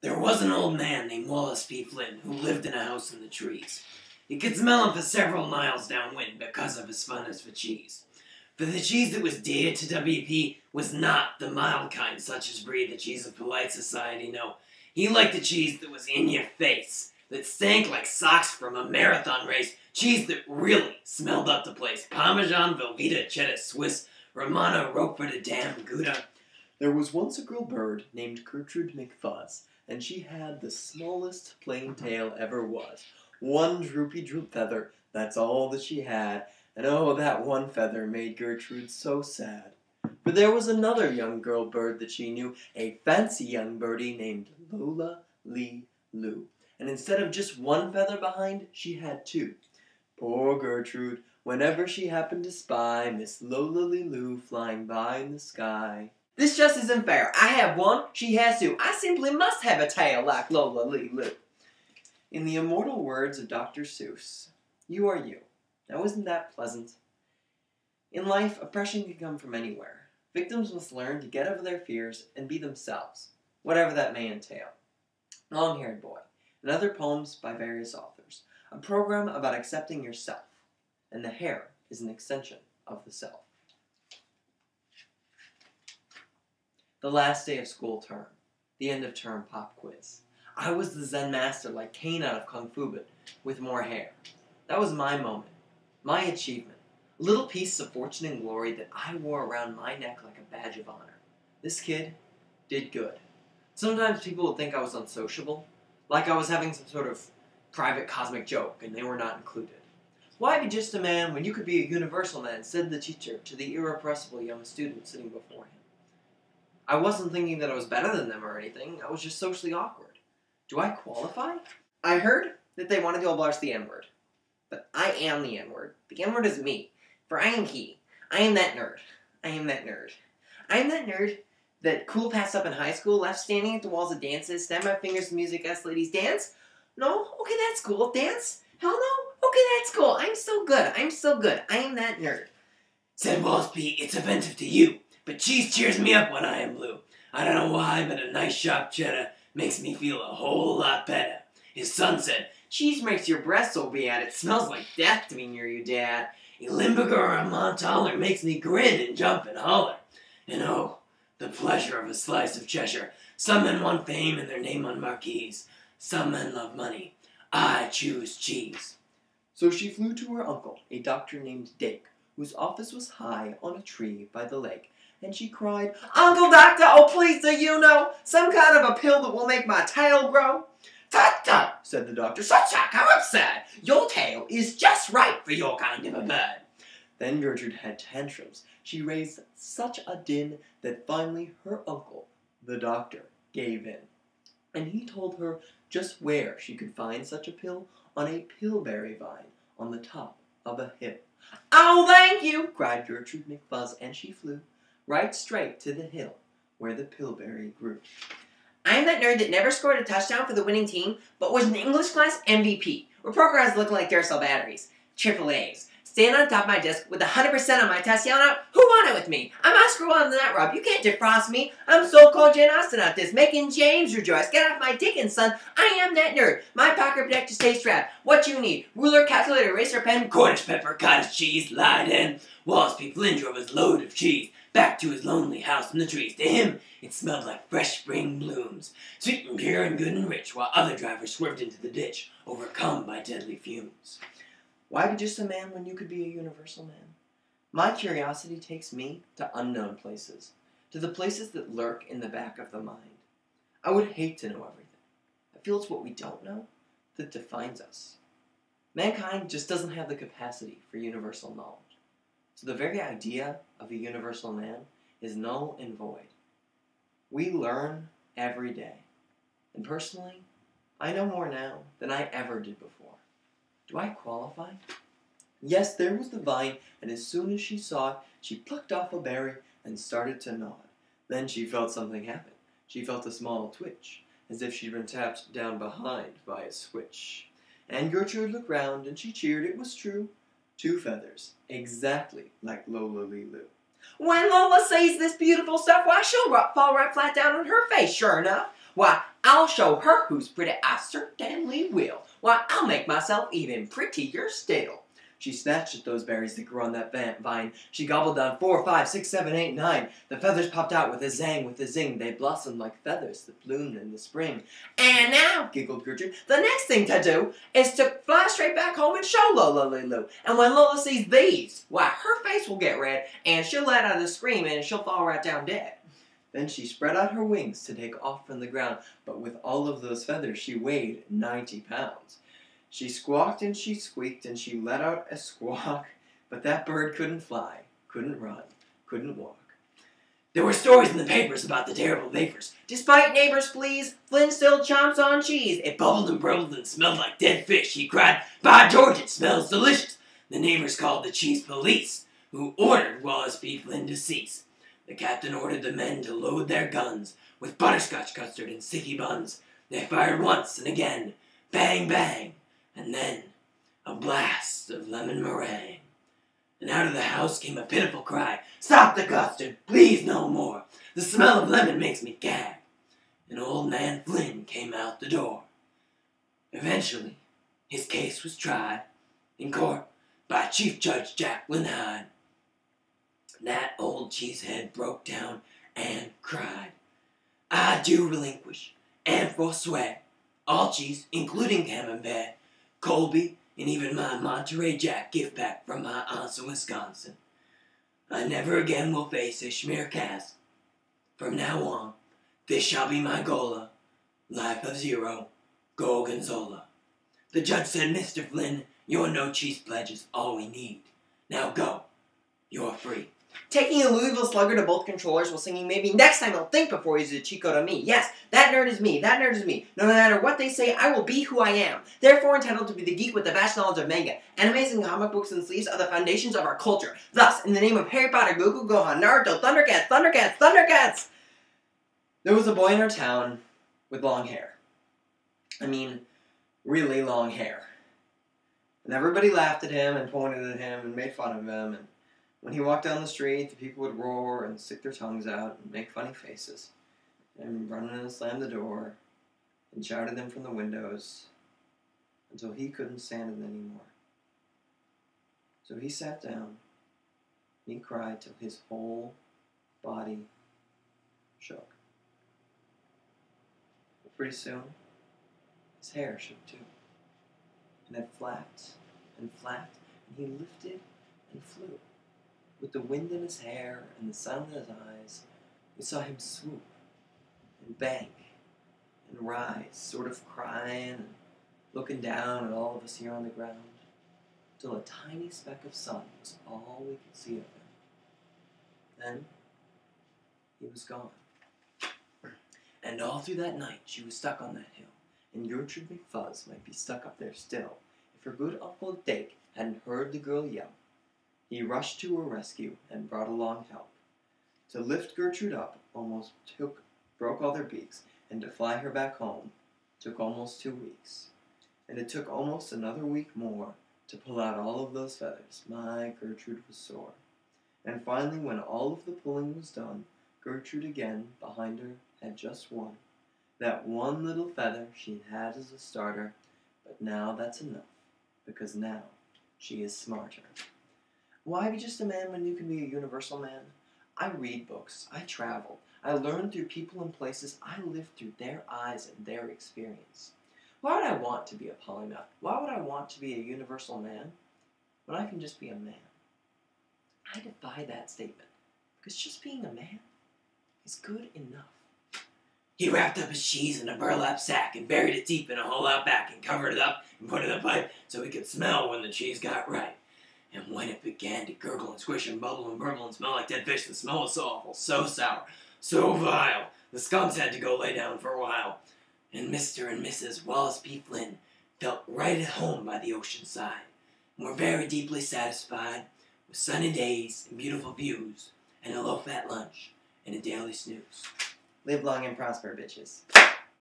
There was an old man named Wallace P. Flynn who lived in a house in the trees. You could smell him for several miles downwind because of his fondness for cheese. For the cheese that was dear to WP was not the mild kind such as breed the cheese of polite society, no. He liked the cheese that was in your face, that stank like socks from a marathon race, cheese that really smelled up the place. Parmesan, Velveeta, Cheddar, Swiss, Romano, Roquefort, Dam, Gouda. There was once a girl bird named Gertrude McFuzz, and she had the smallest plain tail ever was. One droopy droop feather, that's all that she had, and oh, that one feather made Gertrude so sad. For there was another young girl bird that she knew, a fancy young birdie named Lola Lee Lou. And instead of just one feather behind, she had two. Poor Gertrude, whenever she happened to spy Miss Lola Lee Lou flying by in the sky. This just isn't fair. I have one, she has two. I simply must have a tail like Lola Lee Lou. In the immortal words of Dr. Seuss, you are you. Now isn't that pleasant? In life, oppression can come from anywhere. Victims must learn to get over their fears and be themselves, whatever that may entail. Long-Haired Boy, and other poems by various authors. A program about accepting yourself, and the hair is an extension of the self. The last day of school term, the end of term pop quiz. I was the Zen master like Kane out of Kung Fu, but with more hair. That was my moment, my achievement. A little piece of fortune and glory that I wore around my neck like a badge of honor. This kid did good. Sometimes people would think I was unsociable, like I was having some sort of private cosmic joke and they were not included. Why be just a man when you could be a universal man, said the teacher to the irrepressible young student sitting before him. I wasn't thinking that I was better than them or anything, I was just socially awkward. Do I qualify? I heard that they wanted to abolish the N-word. But I am the N-word. The N-word is me. For I am he. I am that nerd. I am that nerd. I am that nerd that cool passed up in high school, left standing at the walls of dances, snap my fingers to music, asked ladies, dance? No? Okay, that's cool. Dance? Hell no? Okay, that's cool. I'm so good. I'm so good. I am that nerd. Said Wallace P., it's offensive to you, but cheese cheers me up when I am blue. I don't know why, but a nice sharp cheddar makes me feel a whole lot better. His son said, cheese makes your breath so bad, it smells like death to be near you, Dad. A Limburger or a Montaler makes me grin and jump and holler. And oh, the pleasure of a slice of Cheshire. Some men want fame and their name on marquees. Some men love money. I choose cheese. So she flew to her uncle, a doctor named Dake, whose office was high on a tree by the lake, and she cried, Uncle Doctor, oh please do you know some kind of a pill that will make my tail grow? Tut tut, said the doctor. Such a how upset. Your tail is just right for your kind of a bird. Then Gertrude had tantrums. She raised such a din that finally her uncle, the doctor, gave in. And he told her just where she could find such a pill on a pillberry vine on the top of a hill. Oh, thank you, cried Gertrude McFuzz, and she flew right straight to the hill where the pillberry grew. I'm that nerd that never scored a touchdown for the winning team, but was an English class MVP. Report cards looking like Duracell batteries. Triple A's. Stand on top of my desk with 100% on my test yelling out, who won it with me? I'm Oscar Wilde in that rub. You can't defrost me. I'm so-called Jane Austen out this, making James rejoice. Get off my dickens, son. I am that nerd. My pocket protector stays strapped. What you need? Ruler, calculator, eraser, pen, Cornish pepper, cottage cheese, lied in. Wallace P. Flynn drove his load of cheese back to his lonely house in the trees. To him, it smelled like fresh spring blooms, sweet and pure and good and rich, while other drivers swerved into the ditch, overcome by deadly fumes. Why be just a man when you could be a universal man? My curiosity takes me to unknown places, to the places that lurk in the back of the mind. I would hate to know everything. I feel it's what we don't know that defines us. Mankind just doesn't have the capacity for universal knowledge. So the very idea of a universal man is null and void. We learn every day. And personally, I know more now than I ever did before. Do I qualify? Yes, there was the vine, and as soon as she saw it, she plucked off a berry and started to gnaw it. Then she felt something happen. She felt a small twitch, as if she'd been tapped down behind by a switch. And Gertrude looked round, and she cheered. It was true. 2 feathers, exactly like Lola Lee Lou. When Lola sees this beautiful stuff, why she'll fall right flat down on her face, sure enough. Why, I'll show her who's pretty, I certainly will. Why, I'll make myself even prettier still. She snatched at those berries that grew on that vine. She gobbled down 4, 5, 6, 7, 8, 9. The feathers popped out with a zang, with a zing. They blossomed like feathers that bloomed in the spring. And now, giggled Gertrude, the next thing to do is to fly straight back home and show Lola Lulu. And when Lola sees these, why, her face will get red, and she'll let out a scream, and she'll fall right down dead. Then she spread out her wings to take off from the ground, but with all of those feathers she weighed 90 pounds. She squawked and she squeaked and she let out a squawk, but that bird couldn't fly, couldn't run, couldn't walk. There were stories in the papers about the terrible vapors. Despite neighbors' pleas, Flynn still chomps on cheese. It bubbled and bubbled and smelled like dead fish. He cried, "By George, it smells delicious!" The neighbors called the cheese police, who ordered Wallace B. Flynn to cease. The captain ordered the men to load their guns with butterscotch custard and sticky buns. They fired once and again, bang, bang, and then a blast of lemon meringue. And out of the house came a pitiful cry, "Stop the custard, please no more. The smell of lemon makes me gag." And old man Flynn came out the door. Eventually, his case was tried in court by Chief Judge Jacqueline Hyde. That old cheesehead broke down and cried. "I do relinquish and forswear all cheese, including Camembert, Colby, and even my Monterey Jack gift pack from my aunts in Wisconsin. I never again will face a schmear cask. From now on, this shall be my gola. Life of zero, Gorgonzola." The judge said, "Mr. Flynn, your no cheese pledge is all we need. Now go. You're free." Taking a Louisville Slugger to both controllers while singing, "Maybe next time he'll think before he's a Chico to me." Yes, that nerd is me, that nerd is me. No matter what they say, I will be who I am. Therefore entitled to be the geek with the vast knowledge of manga. Animes and comic books and sleeves are the foundations of our culture. Thus, in the name of Harry Potter, Goku, Gohan, Naruto, Thundercats, Thundercats, Thundercats! There was a boy in our town with long hair. I mean, really long hair. And everybody laughed at him and pointed at him and made fun of him. And when he walked down the street, the people would roar and stick their tongues out and make funny faces. And run in and slam the door and shout at them from the windows until he couldn't stand it anymore. So he sat down and he cried till his whole body shook. But pretty soon, his hair shook too. And it flapped and flapped, and he lifted and flew. With the wind in his hair and the sun in his eyes, we saw him swoop and bank and rise, sort of crying and looking down at all of us here on the ground, till a tiny speck of sun was all we could see of him. Then he was gone. And all through that night she was stuck on that hill, and Gertrude McFuzz might be stuck up there still, if her good Uncle Dake hadn't heard the girl yell. He rushed to her rescue and brought along help. To lift Gertrude up almost broke all their beaks, and to fly her back home took almost 2 weeks. And it took almost another week more to pull out all of those feathers. My, Gertrude was sore. And finally, when all of the pulling was done, Gertrude again, behind her, had just one. That one little feather she'd had as a starter, but now that's enough, because now she is smarter. Why be just a man when you can be a universal man? I read books, I travel, I learn through people and places, I live through their eyes and their experience. Why would I want to be a polymath? Why would I want to be a universal man when I can just be a man? I defy that statement, because just being a man is good enough. He wrapped up his cheese in a burlap sack and buried it deep in a hole out back and covered it up and put it in a pipe so he could smell when the cheese got right. And when it began to gurgle and squish and bubble and burble and smell like dead fish, the smell was so awful, so sour, so vile, the skunks had to go lay down for a while. And Mr. and Mrs. Wallace B. Flynn felt right at home by the ocean side, and were very deeply satisfied with sunny days and beautiful views, and a low-fat lunch, and a daily snooze. Live long and prosper, bitches.